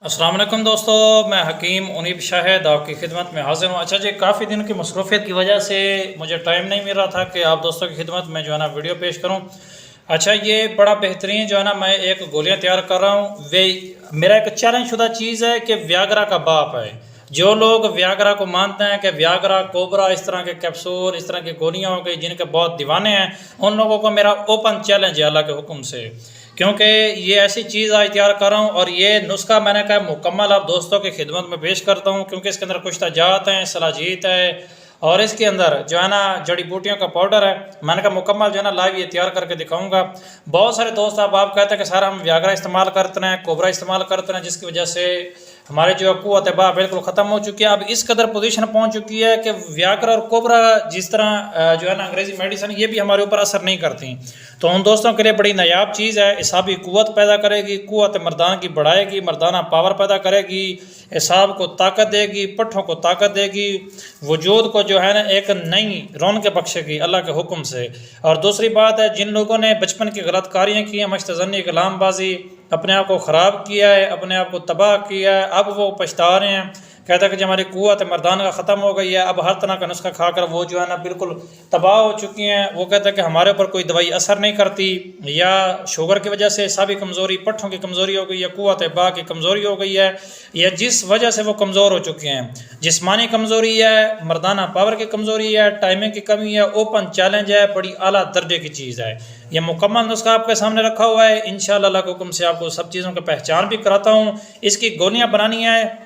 अस्सलाम वालेकुम दोस्तों, मैं हकीम उनीब शाहिद आपकी खिदमत में हाजिर हूँ। अच्छा जी, काफ़ी दिनों की मसरूफियत की वजह से मुझे टाइम नहीं मिल रहा था कि आप दोस्तों की खिदमत में जो है ना वीडियो पेश करूँ। अच्छा, ये बड़ा बेहतरीन जो है ना मैं एक गोलियाँ तैयार कर रहा हूँ। वे मेरा एक चैलेंज शुदा चीज़ है कि व्यागरा का बाप है। जो लोग व्यागरा को मानते हैं कि व्यागरा, कोबरा, इस तरह के कैप्सूल, इस तरह की गोलियाँ हो गई जिनके बहुत दीवाने हैं, उन लोगों को मेरा ओपन चैलेंज है अल्लाह के हुक्म से। क्योंकि ये ऐसी चीज़ आज तैयार कर रहा हूँ और ये नुस्खा मैंने कहा मुकम्मल आप दोस्तों की खिदमत में पेश करता हूँ, क्योंकि इसके अंदर कुछ जात हैं, सलाजीत है और इसके अंदर जो है ना जड़ी बूटियों का पाउडर है। मैंने कहा मुकम्मल जो है ना लाइव ये तैयार करके दिखाऊंगा। बहुत सारे दोस्त आप कहते हैं कि सर हम व्यागरा इस्तेमाल करते हैं, कोबरा इस्तेमाल करते हैं, जिसकी वजह से हमारे जो कुव्वत बा बिल्कुल ख़त्म हो चुकी है। अब इस कदर पोजीशन पहुंच चुकी है कि व्यागरा और कोबरा जिस तरह जो है ना अंग्रेज़ी मेडिसिन, ये भी हमारे ऊपर असर नहीं करती। तो उन दोस्तों के लिए बड़ी नायाब चीज़ है। हिसाबी कुव्वत पैदा करेगी, कुव्वत मर्दाना की बढ़ाएगी, मर्दाना पावर पैदा करेगी, हिसाब को ताकत देगी, पट्ठों को ताकत देगी, वजूद को जो है ना एक नई रौनक बख्शेगी अल्लाह के हुक्म से। और दूसरी बात है, जिन लोगों ने बचपन की गलतकारियाँ की हैं, मश्तज़न्नी, कलामबाजी, अपने आप को ख़राब किया है, अपने आप को तबाह किया है, अब वो पछता रहे हैं। कहता है कि जब हमारी कुव्वत मर्दाना ख़त्म हो गई है, अब हर तरह का नुस्खा खाकर वो जो है ना बिल्कुल तबाह हो चुकी हैं। वो कहता है कि हमारे ऊपर कोई दवाई असर नहीं करती, या शुगर की वजह से सारी कमज़ोरी, पट्ठों की कमज़ोरी हो गई है, कुव्वत बा की कमज़ोरी हो गई है, या जिस वजह से वो कमज़ोर हो चुके हैं, जिस्मानी कमज़ोरी है, मर्दाना पावर की कमज़ोरी है, टाइमिंग की कमी है, ओपन चैलेंज है, बड़ी आला दर्जे की चीज़ है। ये मुकम्मल नुस्खा आपके सामने रखा हुआ है। इंशाअल्लाह अल्लाह के हुक्म से आपको सब चीज़ों की पहचान भी कराता हूँ। इसकी गोलियाँ बनानी है,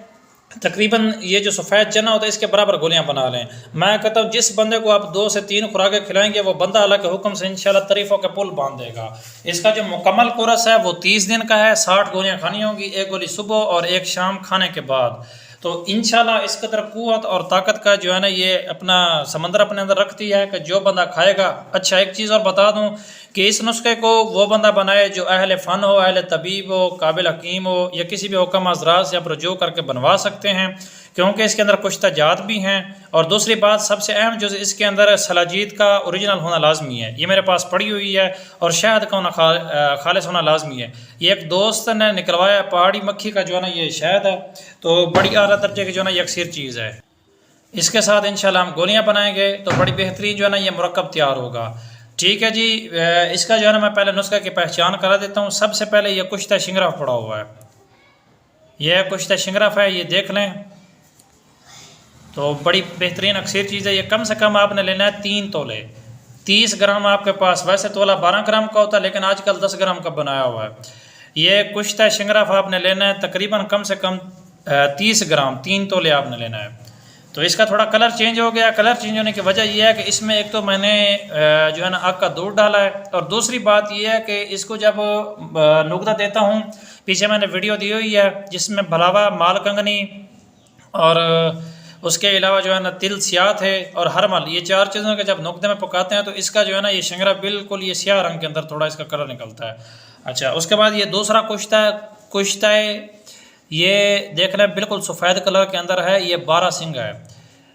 तकरीबन ये जो सफ़ेद चना होता है इसके बराबर गोलियां बना लें। मैं कहता हूँ जिस बंदे को आप 2 से 3 खुराकें खिलाएंगे, वो बंदा अल्लाह के हुक्म से इंशाल्लाह तरीफ़ों के पुल बांध देगा। इसका जो मुकम्मल कोर्स है वो 30 दिन का है। 60 गोलियां खानी होंगी, एक गोली सुबह और एक शाम खाने के बाद। तो इंशाल्लाह इस कदर कुव्वत और ताकत का जो है ना ये अपना समंदर अपने अंदर रखती है कि जो बंदा खाएगा। अच्छा, एक चीज़ और बता दूं कि इस नुस्खे को वो बंदा बनाए जो अहले फ़न हो, अहले तबीब हो, काबिल हकीम हो, या किसी भी हुक्म हज़रात से आप रजू करके बनवा सकते हैं, क्योंकि इसके अंदर कुछ जात भी हैं। और दूसरी बात, सबसे अहम जो इसके अंदर सलाजीत का ओरिजिनल होना लाजमी है। ये मेरे पास पड़ी हुई है, और शहद का होना खालिस होना लाजमी है। ये एक दोस्त ने निकलवाया, पहाड़ी मक्खी का जो है ना ये शहद है, तो बड़ी आला दर्जे की जो है ना यकसीर चीज़ है। इसके साथ इंशाल्लाह हम गोलियां बनाएंगे तो बड़ी बेहतरीन जो है ना ये मुरक्कब तैयार होगा। ठीक है जी, इसका जो है ना मैं पहले नुस्खा की पहचान करा देता हूँ। सबसे पहले ये कुश्ता शिंगराफ पड़ा हुआ है, यह कुश्ता शिंगराफ है, ये देख लें। तो बड़ी बेहतरीन अक्सर चीज़ है। ये कम से कम आपने लेना है 3 तोले। 30 ग्राम आपके पास, वैसे तोला 12 ग्राम का होता है, लेकिन आजकल 10 ग्राम का बनाया हुआ है। ये कुश्ता शिंगराफ आपने लेना है तकरीबन कम से कम 30 ग्राम, 3 तोले आपने लेना है। तो इसका थोड़ा कलर चेंज हो गया। कलर चेंज होने की वजह यह है कि इसमें एक तो मैंने जो है ना आग का दूध डाला है, और दूसरी बात यह है कि इसको जब नुकता देता हूँ, पीछे मैंने वीडियो दी हुई है जिसमें भलावा, मालकंगनी और उसके अलावा जो है ना तिल, सियात है और हरमल, ये 4 चीज़ों के जब नुकते में पकाते हैं तो इसका जो है ना ये शिंगरा बिल्कुल ये स्याह रंग के अंदर थोड़ा इसका कलर निकलता है। अच्छा, उसके बाद ये दूसरा कुश्ता है, ये देख लें बिल्कुल सफ़ेद कलर के अंदर है। ये 12 सिंगा है।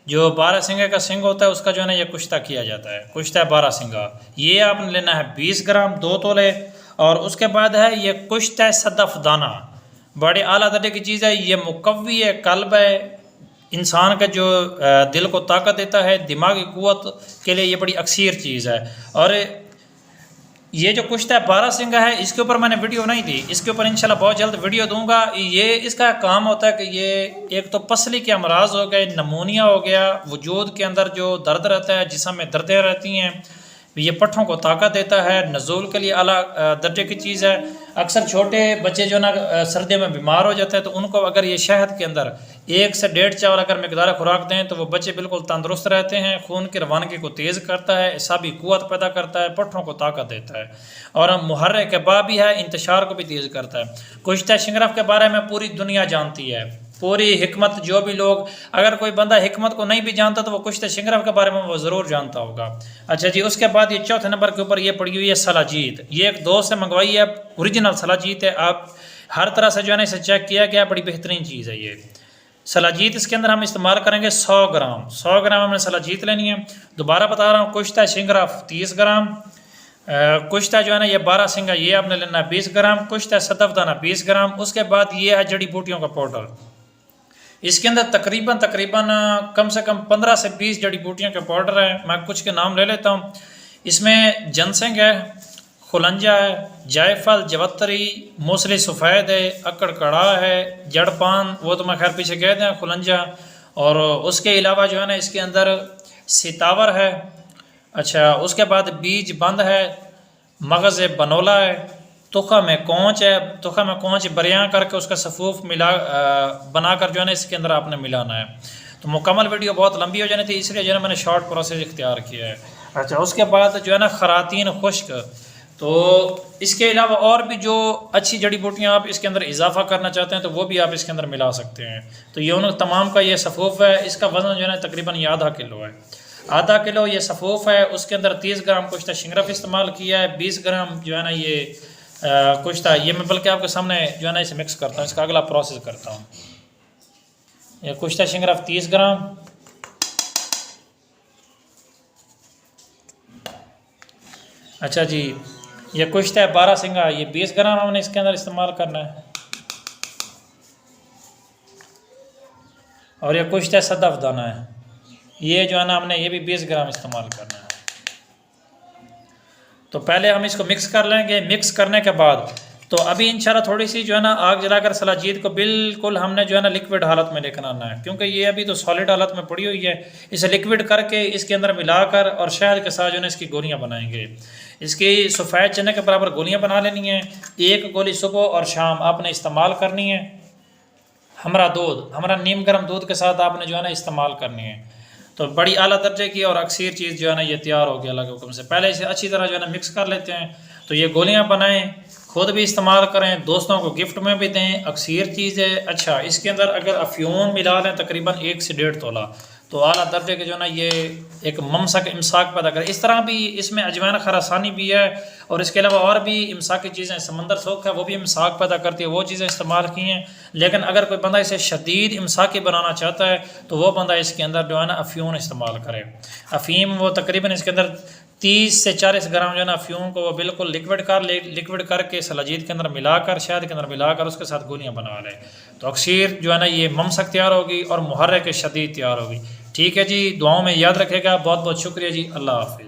जो 12 सिंगे का सिंग होता है उसका जो है ना ये कुश्ता किया जाता है। कुश्ता है 12 सिंगा, ये आपने लेना है 20 ग्राम, 2 तोले। और उसके बाद है ये कुश्ता सदफ़दाना, बड़े आला दर्जे की चीज़ है। ये मुकव्वी है, कल्ब है, इंसान का जो दिल को ताकत देता है, दिमागी कुव्वत के लिए ये बड़ी अक्सर चीज़ है। और ये जो कुश्ता 12 सिंगा है, इसके ऊपर मैंने वीडियो नहीं दी, इसके ऊपर इंशाल्लाह बहुत जल्द वीडियो दूंगा। ये इसका काम होता है कि ये एक तो पसली के अमराज हो गए, नमूनिया हो गया, वजूद के अंदर जो दर्द रहता है, जिस्म में दर्दें रहती हैं, ये पट्ठों को ताकत देता है, नज़ूल के लिए आला दर्जे की चीज़ है। अक्सर छोटे बच्चे जो ना सर्दियों में बीमार हो जाते हैं, तो उनको अगर ये शहद के अंदर 1 से 1.5 चावल अगर मकदार खुराक दें तो वो बच्चे बिल्कुल तंदुरुस्त रहते हैं। खून की रवानगी को तेज़ करता है, हिसाबी कुव्वत पैदा करता है, पट्ठों को ताकत देता है, और मुहर्रिक बाब भी है, इंतशार को भी तेज़ करता है। कुश्ता शिंगराफ के बारे में पूरी दुनिया जानती है, पूरी हिकमत। जो भी लोग, अगर कोई बंदा हिकमत को नहीं भी जानता तो वो कुश्ता शिंगराफ के बारे में वो ज़रूर जानता होगा। अच्छा जी, उसके बाद ये चौथे नंबर के ऊपर ये पड़ी हुई है सलाजीत। ये एक दोस्त से मंगवाई है, ओरिजिनल सलाजीत है। आप हर तरह से जो है ना इसे चेक किया गया, बड़ी बेहतरीन चीज़ है ये सलाजीत। इसके अंदर हम इस्तेमाल करेंगे 100 ग्राम। 100 ग्राम हमने सलाजीत लेनी है। दोबारा बता रहा हूँ, कुश्ता शिंगराफ 30 ग्राम, कुश्ता जो है ना ये 12 सिंगा ये आपने लेना है 20 ग्राम, कुश्ता सतफदाना 20 ग्राम। उसके बाद ये है जड़ी बूटियों का पाउडर। इसके अंदर तकरीबन तकरीबन कम से कम 15 से 20 जड़ी बूटियों के पाउडर है। मैं कुछ के नाम ले लेता हूँ। इसमें जनसेंग है, खुलंजा है, जायफल, जवत्तरी, मूसली सफ़ेद है, अक्कड़ कड़ा है, जड़पान वो तो मैं खैर पीछे कह दें खुलंजा। और उसके अलावा जो है ना इसके अंदर सितावर है। अच्छा, उसके बाद बीज बंद है, मगज़ बनोला है, तुखा में कौच है, तुखा में कौच बरियाँ करके उसका सफ़ूफ मिला बनाकर जो है ना इसके अंदर आपने मिलाना है। तो मुकम्मल वीडियो बहुत लंबी हो जानी थी, इसलिए जो है ना मैंने शॉर्ट प्रोसेस इख्तियार किया है। अच्छा, उसके बाद जो है ना खरातीन खुश्क, तो इसके अलावा और भी जो अच्छी जड़ी बूटियाँ आप इसके अंदर इजाफा करना चाहते हैं तो वो भी आप इसके अंदर मिला सकते हैं। तो ये उन तमाम का ये सफ़ूफ है। इसका वज़न जो है ना तकरीबन ये आधा किलो है। आधा किलो ये सफ़ूफ है। उसके अंदर 30 ग्राम कुश्ता शिंगरफ इस्तेमाल किया है, 20 ग्राम जो है ना ये कुश्ता, ये मैं बल्कि आपके सामने जो है ना इसे मिक्स करता हूँ, इसका अगला प्रोसेस करता हूँ। ये कुश्ता शिंगरफ 30 ग्राम, अच्छा जी, ये कुश्ता है 12 सिंगा, ये 20 ग्राम हमने इसके अंदर इस्तेमाल करना है। और ये कुश्ता सदफ दाना है, ये जो है ना हमने ये भी 20 ग्राम इस्तेमाल करना है। तो पहले हम इसको मिक्स कर लेंगे। मिक्स करने के बाद तो अभी इंशाल्लाह थोड़ी सी जो है ना आग जलाकर सलाजीत को बिल्कुल हमने जो है ना लिक्विड हालत में लेकर आना है, क्योंकि ये अभी तो सॉलिड हालत में पड़ी हुई है। इसे लिक्विड करके इसके अंदर मिलाकर और शहद के साथ जो है ना इसकी गोलियाँ बनाएंगे। इसकी सफ़ेद चने के बराबर गोलियाँ बना लेनी है। एक गोली सुबह और शाम आपने इस्तेमाल करनी है। हमरा नीम गर्म दूध के साथ आपने जो है ना इस्तेमाल करनी है। तो बड़ी आला दर्जे की और अक्सर चीज़ जो है ना ये तैयार हो गया अल्लाह के हुक्म से। पहले इसे अच्छी तरह जो है ना मिक्स कर लेते हैं। तो ये गोलियां बनाएं, खुद भी इस्तेमाल करें, दोस्तों को गिफ्ट में भी दें, अक्सर चीज़ है। अच्छा, इसके अंदर अगर अफ्यून मिला लें तकरीबन 1 से 1.5 तोला, तो आला दर्जे के जो है ना ये एक ममसक इमसाक पैदा करे। इस तरह भी इसमें अजवाइन खरासानी भी है और इसके अलावा और भी इमसाक की चीज़ें, समंदर सोख है वो भी इमसाक पैदा करती है, वो चीज़ें इस्तेमाल की हैं। लेकिन अगर कोई बंदा इसे शदीद इमसाकी बनाना चाहता है तो वो बंदा इसके अंदर जो है ना अफ्यून इस्तेमाल करे। अफ़ीम वो तकरीबन इसके अंदर 30 से 40 ग्राम जो है ना अफ्यूम को वो बिल्कुल लिक्विड करके सलाजीद के अंदर मिलाकर, शहद के अंदर मिलाकर उसके साथ गोलियाँ बना लें। तो अक्सर जो है ना ये ममसक तैयार होगी और मुहर्रिक शदीद तैयार होगी। ठीक है जी, दुआओं में याद रखेगा। बहुत बहुत शुक्रिया जी, अल्लाह हाफिज़।